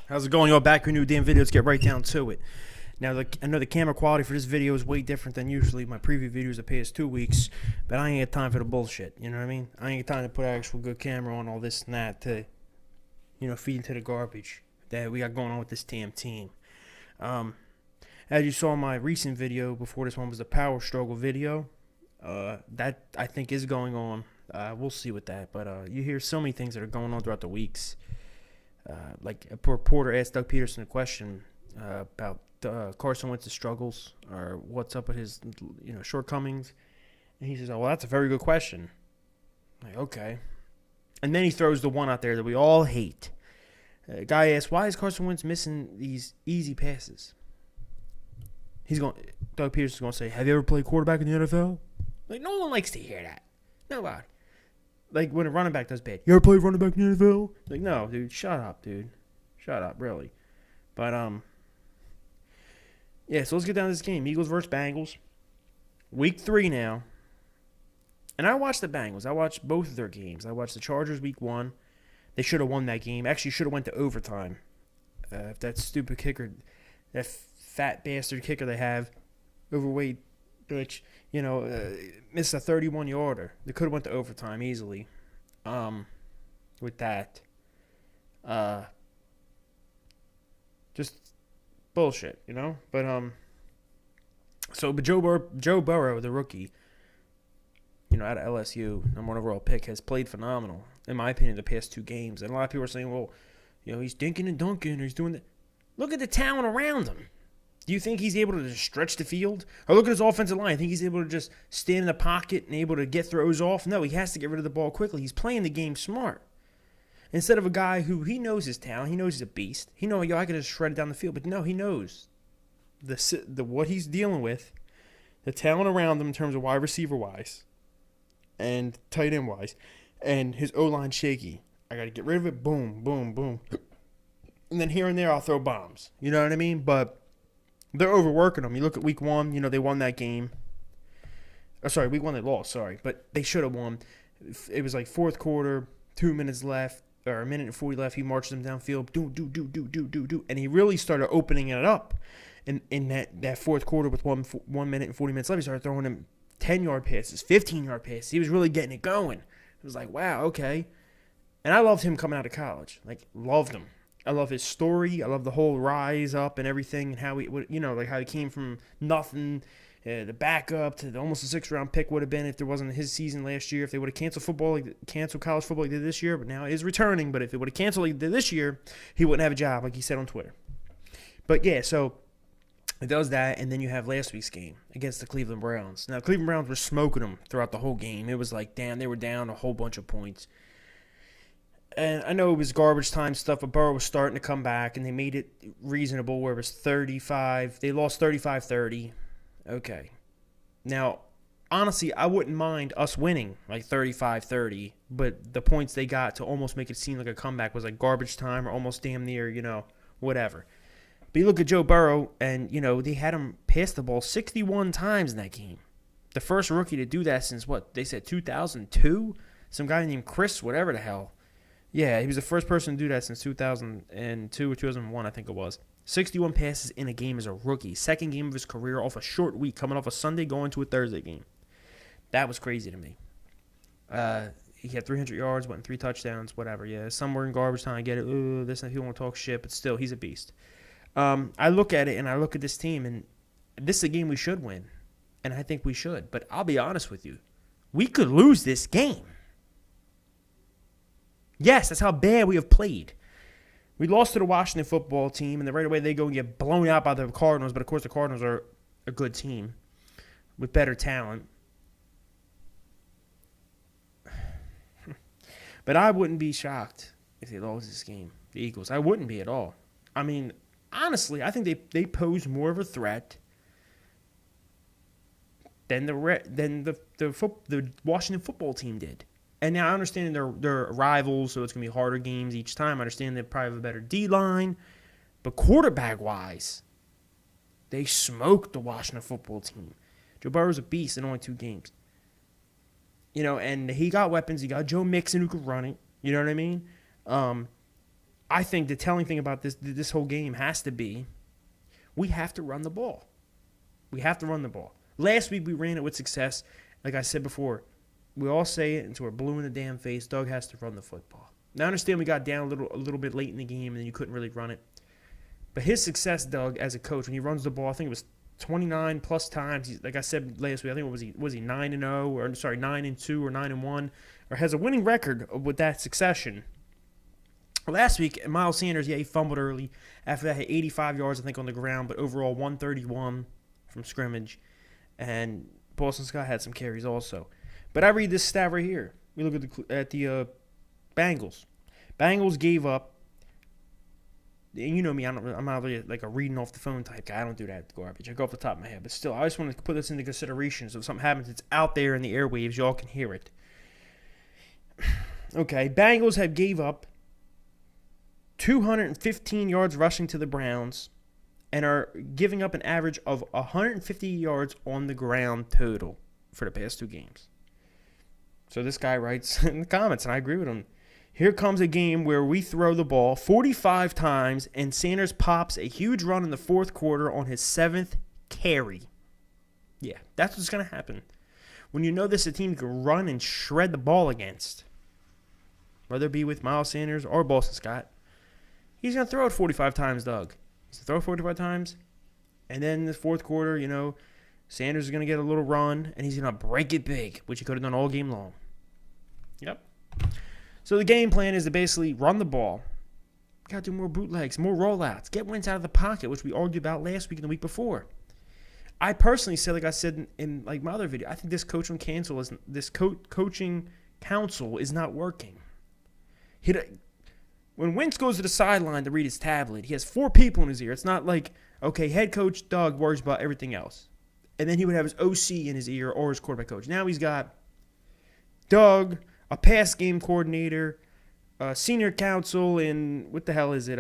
How's it going? Y'all back with a new damn video. Let's get right down to it. Now, I know the camera quality for this video is way different than usually my preview videos the past 2 weeks, but I ain't got time for the bullshit. You know what I mean? I ain't got time to put an actual good camera on all this and that to, feed into the garbage that we got going on with this damn team. As you saw in my recent video before this one was the power struggle video, that I think is going on. We'll see with that, but you hear so many things that are going on throughout the weeks. Like a reporter asked Doug Peterson a question about Carson Wentz's struggles or what's up with his shortcomings, and he says, "Oh, well, that's a very good question." I'm like, okay, and then he throws the one out there that we all hate. A guy asks, "Why is Carson Wentz missing these easy passes?" Doug Peterson's going to say, "Have you ever played quarterback in the NFL?" Like, no one likes to hear that. Nobody. Like, when a running back does bad. "You ever played running back in the NFL?" Like, no, dude, shut up, dude. Shut up, really. But, yeah, so let's get down to this game. Eagles versus Bengals. Week 3 now. And I watched the Bengals. I watched both of their games. I watched the Chargers week 1. They should have won that game. Actually, should have went to overtime. If that stupid kicker, that fat bastard kicker they have, overweight, which, missed a 31-yarder. They could have went to overtime easily. With that. Just bullshit, But but Joe Burrow, the rookie, out of LSU, number 1 overall pick, has played phenomenal, in my opinion, the past 2 games. And a lot of people are saying, well, he's dinking and dunking, or he's doing that. Look at the talent around him. Do you think he's able to just stretch the field? Or look at his offensive line. I think he's able to just stand in the pocket and able to get throws off? No, he has to get rid of the ball quickly. He's playing the game smart. Instead of a guy who, he knows his talent. He knows he's a beast. He knows, I can just shred it down the field. But no, he knows the what he's dealing with, the talent around him in terms of wide receiver-wise and tight end-wise, and his O-line shaky. I got to get rid of it. Boom, boom, boom. And then here and there, I'll throw bombs. You know what I mean? But they're overworking them. You look at week 1, they won that game. Week 1 they lost, But they should have won. It was like fourth quarter, 2 minutes left, or a minute and 40 left. He marched them downfield. Do. And he really started opening it up. In that fourth quarter with 1 minute and 40 minutes left, he started throwing him 10-yard passes, 15-yard passes. He was really getting it going. It was like, wow, okay. And I loved him coming out of college. Like, loved him. I love his story. I love the whole rise up and everything, and how how he came from nothing, the backup to almost a 6th-round pick would have been if there wasn't his season last year. If they would have canceled college football like they did this year, but now it is returning. But if it would have canceled like they did this year, he wouldn't have a job, like he said on Twitter. But yeah, so it does that, and then you have last week's game against the Cleveland Browns. Now, Cleveland Browns were smoking them throughout the whole game. It was like, damn, they were down a whole bunch of points. And I know it was garbage time stuff, but Burrow was starting to come back, and they made it reasonable where it was 35. They lost 35-30. Okay. Now, honestly, I wouldn't mind us winning like 35-30, but the points they got to almost make it seem like a comeback was like garbage time or almost damn near, whatever. But you look at Joe Burrow, and, they had him pass the ball 61 times in that game. The first rookie to do that since, what, they said 2002? Some guy named Chris, whatever the hell. Yeah, he was the first person to do that since 2002 or 2001, I think it was. 61 passes in a game as a rookie. Second game of his career off a short week, coming off a Sunday going to a Thursday game. That was crazy to me. He had 300 yards, went in 3 touchdowns, whatever. Yeah, somewhere in garbage time, I get it. Ooh, this and people want to talk shit, but still, he's a beast. I look at it, and I look at this team, and this is a game we should win. And I think we should. But I'll be honest with you. We could lose this game. Yes, that's how bad we have played. We lost to the Washington football team, and then right away they go and get blown out by the Cardinals. But, of course, the Cardinals are a good team with better talent. But I wouldn't be shocked if they lost this game, the Eagles. I wouldn't be at all. I mean, honestly, I think they pose more of a threat than the Washington football team did. And now I understand they're rivals, so it's going to be harder games each time. I understand they probably have a better D-line. But quarterback-wise, they smoked the Washington football team. Joe Burrow's a beast in only 2 games. And he got weapons. He got Joe Mixon who could run it. You know what I mean? I think the telling thing about this whole game has to be we have to run the ball. We have to run the ball. Last week we ran it with success. Like I said before, we all say it until we're blue in the damn face. Doug has to run the football. Now I understand we got down a little bit late in the game and then you couldn't really run it. But his success, Doug, as a coach, when he runs the ball, I think it was 29 plus times. Like I said last week, I think was he 9-0 or 9-2 or 9-1 or has a winning record with that succession. Last week, Miles Sanders, he fumbled early. After that, had 85 yards, I think, on the ground, but overall 131 from scrimmage. And Boston Scott had some carries also. But I read this stat right here. We look at the Bengals. Bengals gave up. And you know me, I'm not really like a reading off the phone type guy. I don't do that garbage. I go off the top of my head. But still, I just want to put this into consideration. So if something happens, it's out there in the airwaves. Y'all can hear it. Okay, Bengals have gave up 215 yards rushing to the Browns and are giving up an average of 150 yards on the ground total for the past 2 games. So this guy writes in the comments, and I agree with him, here comes a game where we throw the ball 45 times and Sanders pops a huge run in the fourth quarter on his 7th carry. Yeah, that's what's going to happen. When you know this a team you can run and shred the ball against, whether it be with Miles Sanders or Boston Scott, he's going to throw it 45 times, Doug. He's going to throw it 45 times. And then in the fourth quarter, Sanders is going to get a little run, and he's going to break it big, which he could have done all game long. Yep. So the game plan is to basically run the ball. Got to do more bootlegs, more rollouts. Get Wentz out of the pocket, which we argued about last week and the week before. I personally said, like I said in like my other video, I think this coaching council is not working. When Wentz goes to the sideline to read his tablet, he has 4 people in his ear. It's not like, okay, head coach Doug worries about everything else. And then he would have his OC in his ear or his quarterback coach. Now he's got Doug, a pass game coordinator, senior counsel, and what the hell is it?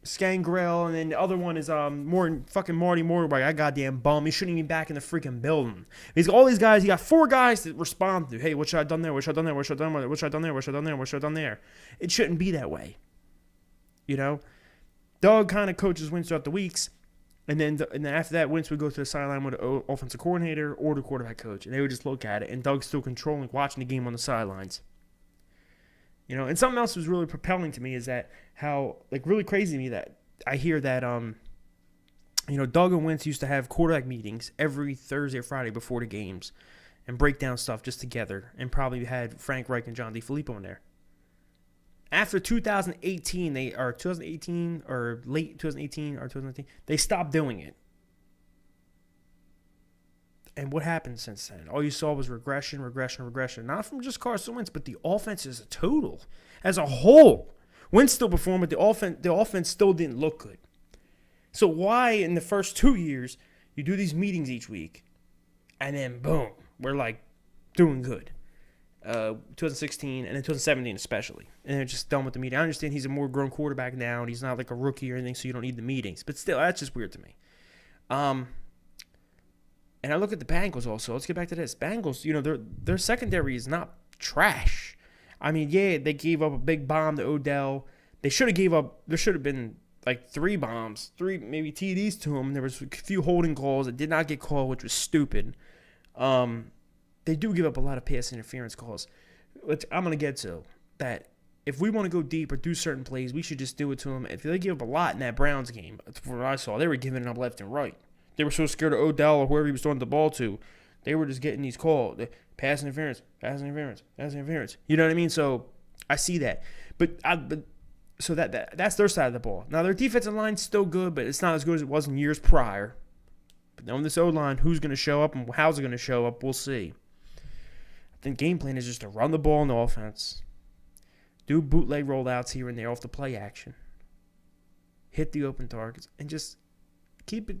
Scangrell, and then the other one is fucking Marty Morgan, that goddamn bum. He shouldn't even be back in the freaking building. He's got all these guys. He got 4 guys to respond to. Hey, what should I have done there? What should I have done there? What should I have done there? What should I have done there? What should I have done there? What should I have done there? It shouldn't be that way. Doug kind of coaches Wentz throughout the weeks, and then after that, Wentz would go to the sideline with the offensive coordinator or the quarterback coach, and they would just look at it, and Doug's still controlling, watching the game on the sidelines. And something else was really propelling to me is that how, really crazy to me that I hear that, Doug and Wentz used to have quarterback meetings every Thursday or Friday before the games and break down stuff just together, and probably had Frank Reich and John DeFilippo in there. After 2018, late 2018 or 2019, they stopped doing it. And what happened since then? All you saw was regression. Not from just Carson Wentz, but the offense as a total, as a whole. Wentz still performed, but the offense still didn't look good. So why in the first 2 years you do these meetings each week, and then boom, we're doing good? 2016 and then 2017 especially, and they're just done with the meeting. I understand he's a more grown quarterback now, and he's not like a rookie or anything, so you don't need the meetings. But still, that's just weird to me. And I look at the Bengals also. Let's get back to this. Bengals, their secondary is not trash. I mean, yeah, they gave up a big bomb to Odell. There should have been 3 bombs, 3 maybe TDs to him. There was a few holding calls that did not get called, which was stupid. They do give up a lot of pass interference calls, which I'm going to get to. That if we want to go deep or do certain plays, we should just do it to them. If they give up a lot in that Browns game, that's what I saw. They were giving it up left and right. They were so scared of Odell or whoever he was throwing the ball to. They were just getting these calls. Pass interference. You know what I mean? So I see that. So that's their side of the ball. Now, their defensive line's still good, but it's not as good as it was in years prior. But on this O-line, who's going to show up and how's it going to show up, we'll see. The game plan is just to run the ball on the offense, do bootleg rollouts here and there off the play action, hit the open targets, and just keep it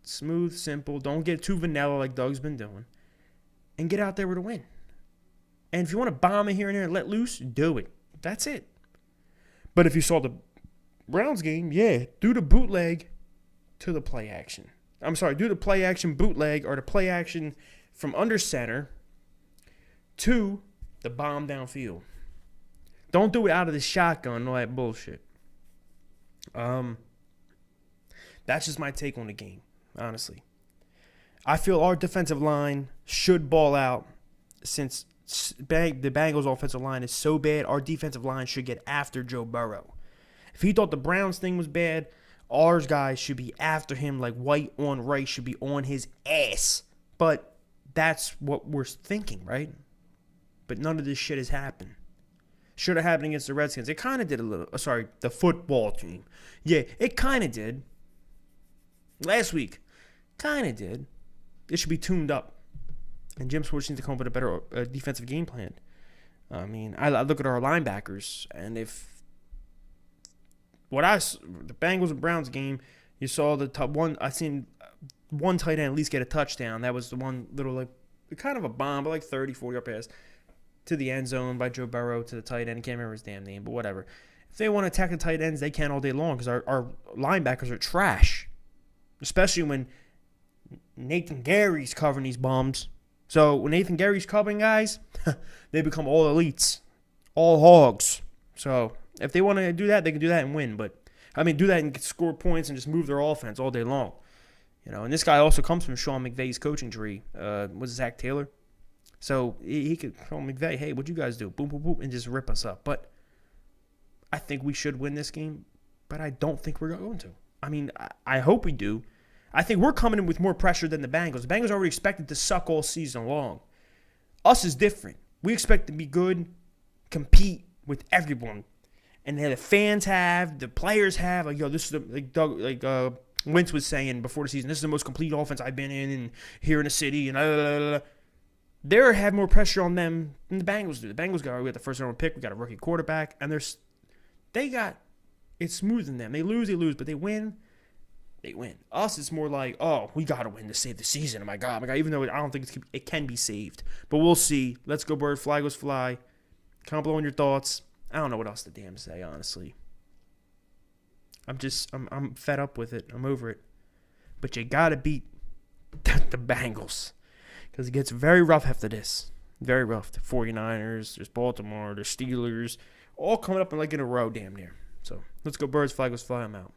smooth, simple. Don't get too vanilla like Doug's been doing, and get out there with a win. And if you want to bomb it here and there and let loose, do it. That's it. But if you saw the Browns game, do the bootleg to the play action. Do the play action bootleg or the play action from under center to the bomb downfield. Don't do it out of the shotgun and all that bullshit. That's just my take on the game, honestly. I feel our defensive line should ball out since the Bengals' offensive line is so bad. Our defensive line should get after Joe Burrow. If he thought the Browns thing was bad, ours guys should be after him like white on rice, should be on his ass. But that's what we're thinking, right? But none of this shit has happened. Should have happened against the Redskins. It kind of did a little. Sorry, the football team. Yeah, it kind of did. Last week, kind of did. It should be tuned up. And Jim Schwartz needs to come up with a better defensive game plan. I mean, I look at our linebackers, and if the Bengals and Browns game, you saw the top one. I seen one tight end at least get a touchdown. That was the one little like kind of a bomb, but like 30, 40 yard pass to the end zone by Joe Burrow to the tight end. I can't remember his damn name, but whatever. If they want to attack the tight ends, they can all day long because our linebackers are trash, especially when Nathan Gary's covering these bums. So when Nathan Gary's covering guys, they become all elites, all hogs. So if they want to do that, they can do that and win. But I mean, do that and score points and just move their offense all day long. You know, and this guy also comes from Sean McVay's coaching tree. Was it Zach Taylor? So he could tell McVay, hey, what'd you guys do? Boom, boom, boom, and just rip us up. But I think we should win this game, but I don't think we're going to. I mean, I hope we do. I think we're coming in with more pressure than the Bengals. The Bengals are already expected to suck all season long. Us is different. We expect to be good, compete with everyone. And the fans have, the players have, like, yo, this is the, Wentz was saying before the season, this is the most complete offense I've been in and here in the city, and blah, blah, blah, blah. They have more pressure on them than the Bengals do. The Bengals we got the first round pick, we got a rookie quarterback, and they got it's smooth than them. They lose, but they win. They win. Us, it's more like, oh, we got to win to save the season. Oh, my God. Even though I don't think it can be saved. But we'll see. Let's go, bird. Fly goes fly. Comment below on your thoughts. I don't know what else to damn say, honestly. I'm fed up with it. I'm over it. But you got to beat the Bengals. Because it gets very rough after this. Very rough. The 49ers, there's Baltimore, there's Steelers. All coming up in a row damn near. So, let's go, birds. Fly goes fly. I'm out.